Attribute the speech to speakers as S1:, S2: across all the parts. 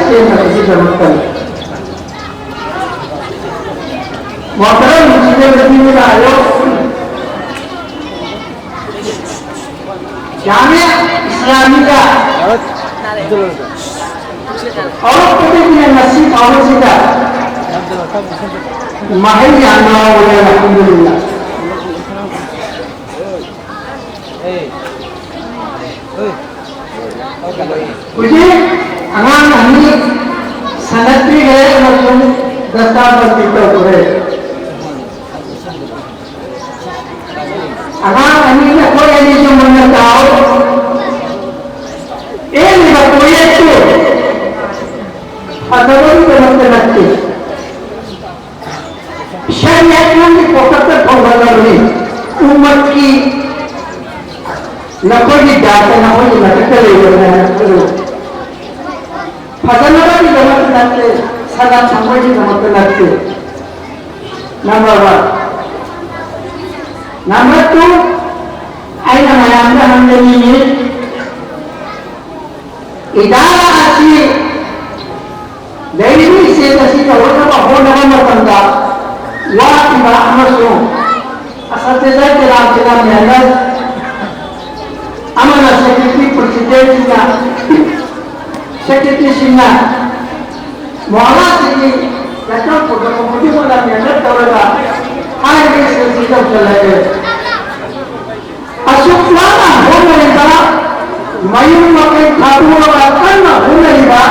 S1: सेमत मोहतरम मुस्लिम आयो जामिया इस्लामिया और प्रतिदिन नसीब आवश्यकता mahal yang mau ya alhamdulillah. Kuji angan ani sanatri gaya macam dasar berita boleh. Angan ani ni kau yang ni cuma nak tahu. Ni kau yang tu. Atau ni kau nak tahu. शरीयत में focus होगा नहीं उम्र की नको की जाते ना हो ना चले जाना करो फसल वाली जमात लगते सदा समझ की जमात लगते नंबर 1 नंबर 2 आई ना मायाम का हमने ये इदारा अच्छी दैनिक से तसी का होना होना मत wah tiba amasung asal saya jalan jalan amanah sekretari presiden juga sekretari singa mualah sini jatuh pada komisi malam yang tahu lah hari ini sudah selesai asuk lama hono kita mayun makai khadu akan hono kita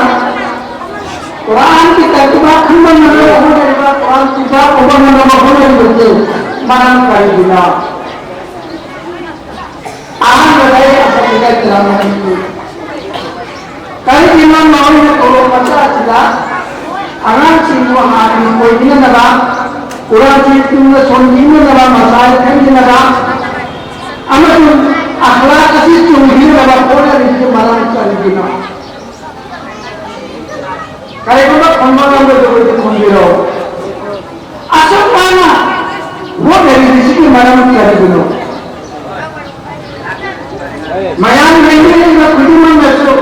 S1: Quran kita cuma kembang nama hono kita Quran kita kembang nama hono kita mana kali kita आन बताए ऐसा किया चलाना है कल दिनों में हमने कोलों पता चला अनाज चीज़ों हाथ में कोई दिन लगा कुरान चीज़ों में सोनी में लगा मसाले खंड लगा अमर अखलाक ऐसी चुंगी लगा कोड़ा रिश्ते मलान चल गिना कल को तो खंबाला में जो कोई खंबी रहो असल पाना वो मेरी रिश्ते की मलान चल गिनो Mayang ini juga kudiman masuk.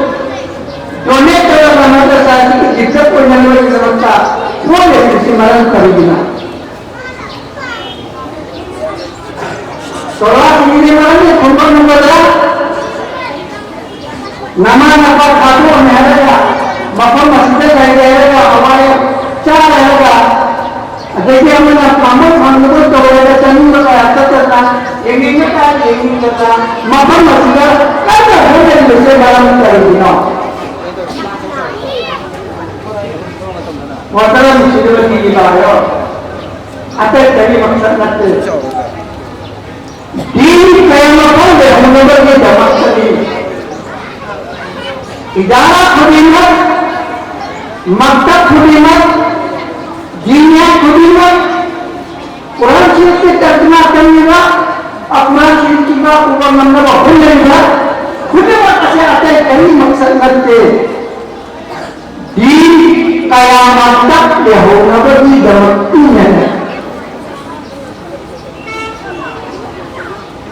S1: Donet kalau mana sahaja kita pun yang boleh serta. Boleh mesti malam kali bina. Solat ini malam ni kumpul nombor nama nama khatu ada. Bapa masjid ada awal cara ada. देखिए हमने कामों खानों को तोड़े चंद का ऐसा करना एंगिंग करना माफन मसीहा कैसे हो गए मुझे बारे में कर दिया वाटर मुझे भी दिलाया अतः तेरी मकसद करते दीन प्रेम को दे हम लोगों के जमात करी इदारा खुदीमत मकतब खुदीमत जीनिया खुदीमत कुरान शरीफ के तर्जुमा करेगा अपना शरीफ का ऊपर मंडप हो लेगा खुदीमत से आते कई मकसद करते दीन कयामत तक ये हो नबी दमती है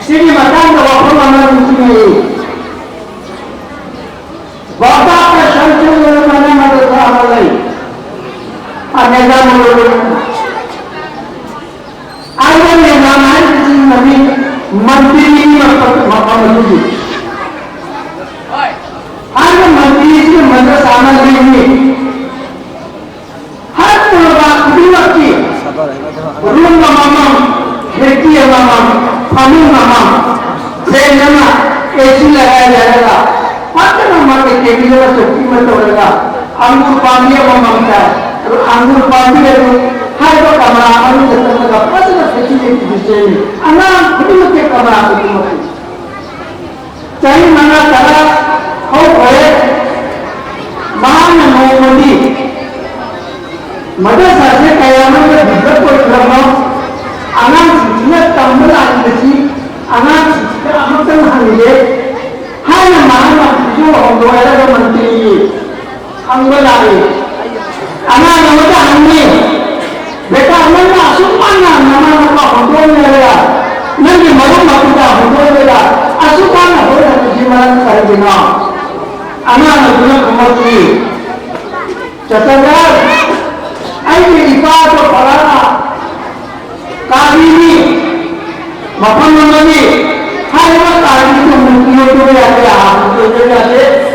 S1: श्री मकान का वफा मंडप में बाबा का संचलन करने में तो सामने अनेका आगे में नामाय किसी नबी मंत्री मकामलुजी आगे मंत्री से मंदिर सामने नहीं हर लोगा खुदीमत की रूम मामा खिड़की मामा फानी मामा से नना एसी लगाया जाएगा पत्थर मामा के केबल में चौकी में तोड़ेगा अंगूर पानी मांगता है अंगूर पानी है हर को कमरा अंगूर जैसा का पता फैसिलिटी दिसे अनाम खुदीमत के कमरा खुदीमत चाहे मना करा हो होए मान मोमनी मदरसा से कयामत में बिगड़ कोई करना अनाम सीखने तंबल आदि अनाम सीखने अमतन हमिले हर मान जो हम दोबारा का मंत्री अंगल आए अनाम नमता हमने बेटा हमने असुपान ना नमन का होटल में लगा नहीं मरुम मकुटा होटल में लगा असुपान हो रहा है जीवन कर देना अनाम दुनिया कमती Casagar ay ipado para kabini mapamamani hanya kabini itu motor ya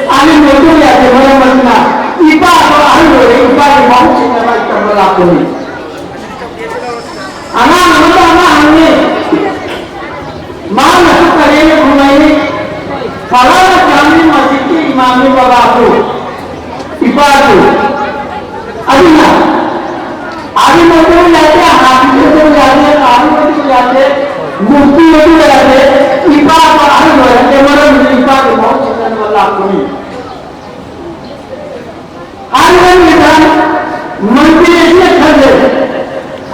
S1: ani motor ya mana mana ipado ayo ipado mau sini lagi terlalu anak ini mana sekarang rumah ini kalau kami masih imam babaku ipado adina आदि मोटे में जाते हैं हाथी मोटे में जाते हैं आदि मोटे में जाते हैं मूर्ति मोटे में जाते हैं इपा पर आदि हो जाते हैं मरण में इपा के बहुत चिंतन वाला कोई आदि में जान मंदिर ऐसे खड़े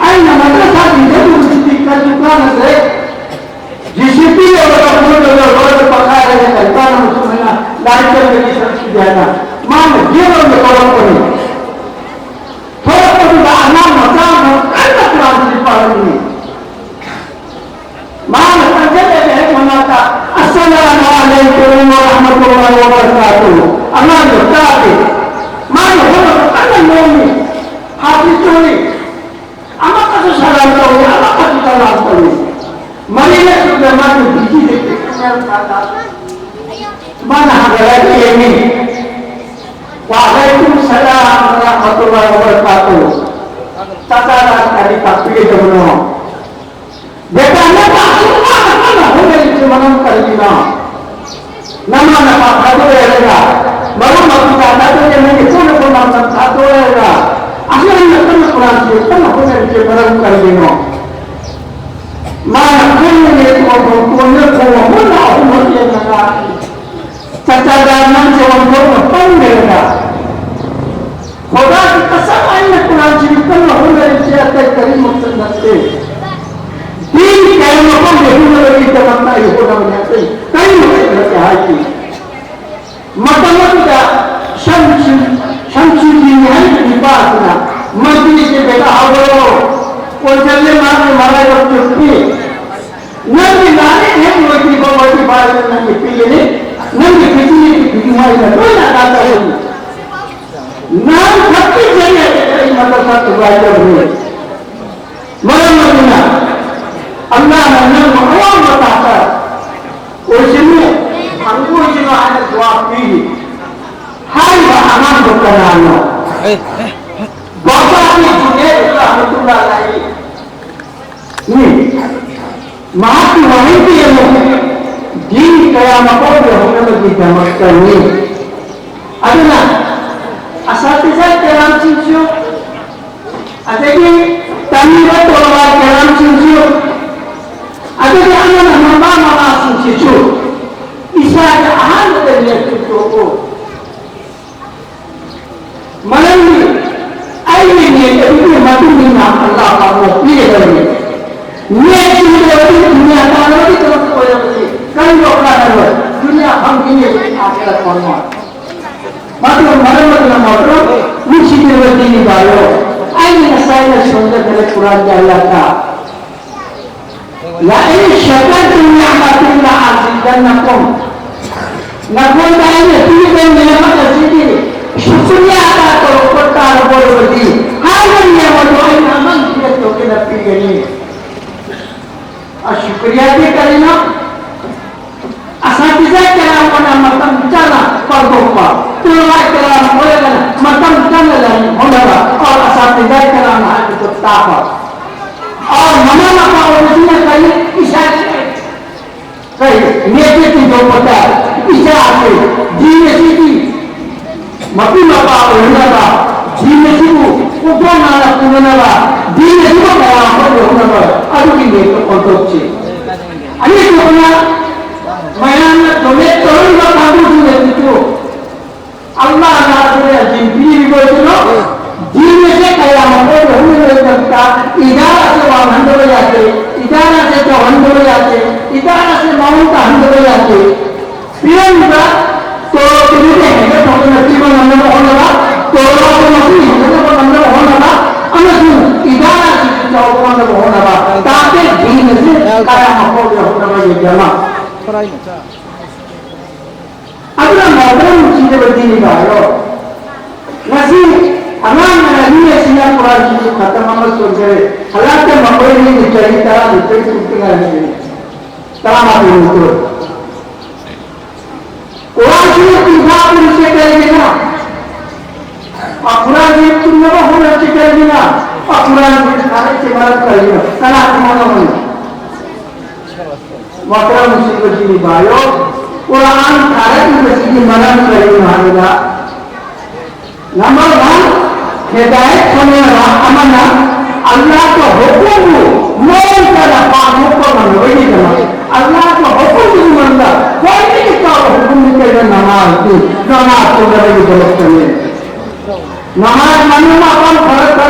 S1: आई न मतलब साथ इधर उसी का दुकान है जिसे भी अगर अपने लोग पका रहे हैं कल्पना मुझे ना लाइट चल रही है सब जाना मान ये लोग कॉल करें anak macam apa kelas di paling ini? Mana saja dia mengata Assalamualaikum warahmatullahi wabarakatuh. Anak berkata, mana orang anak mumi hati curi. Anak kasih salam tahu, anak kasih salam tahu. Marilah sudah maju biji dekat kata. Mana ada lagi ini? Waalaikumsalam warahmatullahi wabarakatuh. Cacaran dari pasti itu benar. Betulnya tak semua mana boleh cuman kerjina. Nama satu lega. Baru masuk kata tu yang ini pun nama satu lega. Asalnya kan Quran itu kan boleh cuman kerjina. Mana pun ini punya umur yang sangat. Cacaran macam pun lega. खुदा की कसम आई न कुरान शरीफ का हो गए जियाते करीम मकसद नस्ते तीन कलमों को देखने लगी तमन्ना ये हो ना जाते कई मकसद के हाल की मतलब का शमशी की नहीं की बात ना मस्जिद के बेटा आओ वो चलने मारा जब चुप्पी न भी लाने हैं वो की बात नहीं पीले नहीं किसी की बीमारी का कोई ना आता है नाम सबकी चाहिए कई मतलब सब वायदा हुए मरम मदीना अल्लाह ने मकवाम बताता उसमें हमको इसमें आने दुआ की हाय अमान बकराना बाबा ने जुने रहमतुल्लाह अलैहि नहीं महात्मा वहीं पे ये दिन क़यामत को होने लगी जमत करनी अदना asatizah dalam cincu, ada di tamirat orang dalam cincu, ada di anak mama cincu, isa ada ahal dari cincu. Malam ini, ayat ini itu mati dengan Allah kamu pilih lagi. Ni cincu itu dunia kalau itu terus koyak ini, kan orang dunia hamil akhirat korban. Maka mana motor, mesti berhenti di bawah. Ayat saya sudah dari Quran Allah ta. La in syakartum ni'matillah azidannakum. Nakon tanya tiga nikmat azidi. Syukurnya ada kalau perkara berbudi. Hanya nikmat doa aman tidak toke nabi ini. Syukurnya dia kerana asatizah kerana mana matam cara perdoa. Tulah kerana boleh kan matam cara lain honda. और asatizah kerana itu tapak. और mana orang dunia kali isyara kali niatnya tidak betul isyara dia sini mati apa orang apa dia itu ujian mana punya apa dia itu apa orang apa ada ini konstruksi ini punya mainan domet turun ke kampus itu Allah nalar jimpi itu जीने से कया हमको नहीं मिल सकता इदारा से वहाँ हंड हो जाते इदारा से तो हंड हो जाते इदारा से माउंट हंड हो जाते फिर उनका तो कितने हैं तो नसीब नंबर होने लगा तो लोग नसीब नंबर होने लगा अनसुन इदारा से चौक नंबर होने लगा ताकि जीने से कया हमको होने लगा ये जमा अगला मॉडर्न चीजें बदली नहीं पाए नसीब नबी ऐसी कुरान शरीफ खत्म मत सोच गए हालांकि मकोई नहीं चाहिए तरह दूसरे टूटना नहीं तरह माफी तो कुरान शरीफ की बात उनसे करेंगे ना और कुरान शरीफ तुम लोगों को अच्छी करेंगे ना और कुरान शरीफ सारे से मदद करेंगे कला तुम्हारा मन मकरा मुसीबत की बायो कुरान सारे की मसीबत मदद करेंगे हमारा नंबर 1 हिदायत होने वाला अमना अल्लाह का हुक्म मोल का पानी को मनोई करना अल्लाह का हुक्म जो मनता कोई नहीं का हुक्म के नमाज की नमाज को करने की जरूरत नहीं नमाज मानने में अपन फर्क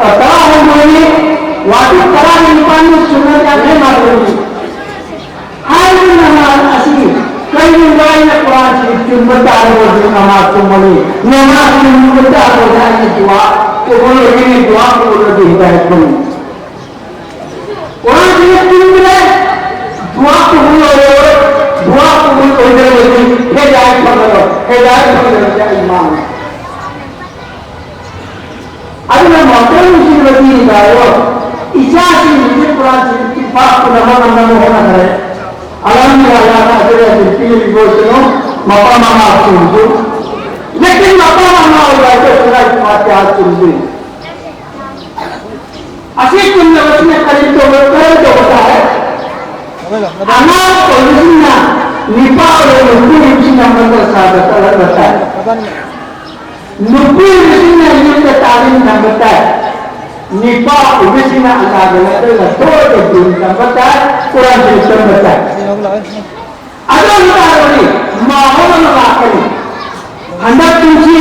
S1: करा हो गई वाजिब करा नहीं पानी सुनने का नहीं मालूम हर नमाज असली कई लोग ने कुरान शरीफ की बता रहे हो नमाज को बोले नमाज की बता हो जाए दुआ तो बोलो ये दुआ को बोलो कि हिदायत बनी कुरान शरीफ की बोले दुआ को बोलो हिदायत बनो क्या ईमान अब मैं मोहतरम मुसीबत की हिदायत इजाज़त मुझे कुरान शरीफ की बात को नंबर होना है alhamdulillah ada dipilih bosno mapa mama tunggu lekin mapa mama udah sudah mati tunggu asyik punya bosnya kali itu berkata है anak polisinya nipa oleh nuku isinya bersahabat Allah berkata nuku isinya ini talim dan berkata Nipah उसी में अल्लाह ने तो दिन का बताया कुरान शरीफ में बताया अगर उतारोली माहौल में वाकई हंडा तुझी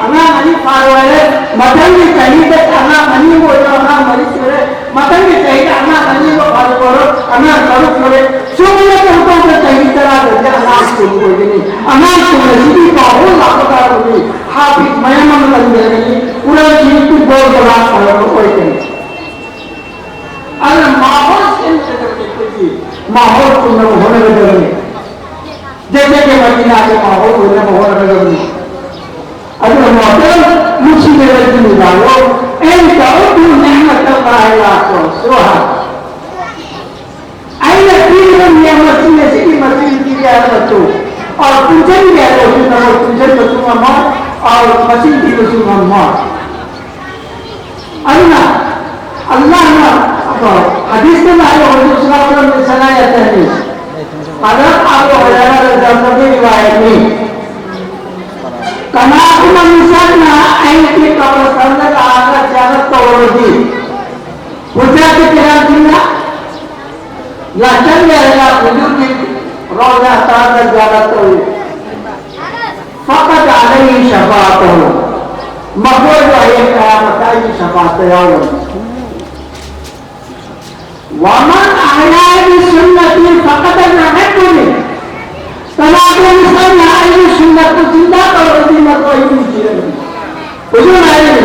S1: अना मनी फारवाले मदन की चाहिए तो अना मनी बोलो अना मनी करे मदन की चाहिए अना मनी को फार करो अना करो करे सुनिए तो हमको चाहिए तरह से अना सुन कोई नहीं अना सुन सीधी माहौल लापता होगी हाफिज महमूद लग जाएगी कुरान शरीफ की बहुत बड़ा फर्क कोई नहीं अगर माहौल से माहौल तुम होने लगे जैसे कि मदीना के माहौल होने लगे अगर मोहतरम मुसीबत की निगाहो इन करो तू नेमत का आया तो सुहा आइए तीन नियमत में से की मसीह की जाए तो और तुझे भी कह रहे हो तो तुझे तो तुम मौत और मसीह की तो तुम मौत अल्लाह अल्लाह ना हदीस में आए और दूसरा मतलब में सुनाया जाता है अगर आप हज़ार जन्नत की रिवायत में कनात मनुष्य ना आए कि कब्रिस्तान का आकर ज़्यादा तोड़ती पूजा के किरान दिना लाचन में रहेगा बुजुर्ग की रोज़ा तार ज़्यादा तोड़ फकत आने ही शफात हो मगर जो है क़यामत की शफात है वमन आया की सुन्नती फकत रहतुनी तलाक़ मुसलमान आया की सुन्नत को जिंदा करो दी मत कोई नहीं बुझो ना ये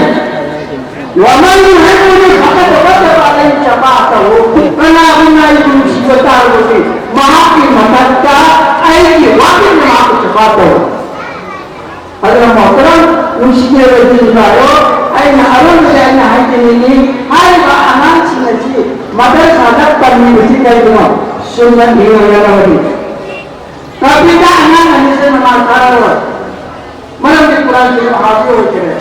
S1: वमन रहतुनी फकत वक़्त वाले शफात हो कला बुनाई की मुसीबत होगी वहाँ की मदद का आए की वाक़ई में आपको शफात हो अगर मोहतरम मुश्किल वजह बारो ऐन अरुण जैन है कि नहीं हर बात नची मदर साधक करनी उसी कर दो सुन्नत नहीं होने वाली कभी का अनाथ नहीं से नमाज पढ़ा हुआ मरम के कुरान से हाफिज होते हैं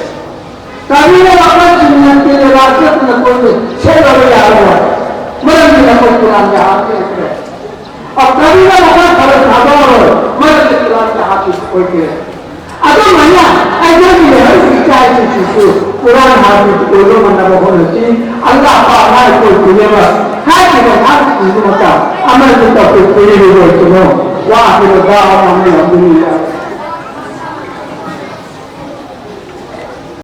S1: कभी ने अपना सुन्नत के रिवायत न कोई छह लोग आ रहा है मरम के अपने कुरान के हाफिज होते हैं और कभी ने अपना फर्ज साधा हो मरम के कुरान के हाफिज होते हैं अगर मना ऐसा भी है शिक्षा ऐसी चीज़ कुरान हाफिज कोई मना बहुत अच्छी अल्लाह पाक है कोई दुनिया है कि वो हर चीज़ में का अमल करता कोई भी हो तो वाह फिर दावा हमने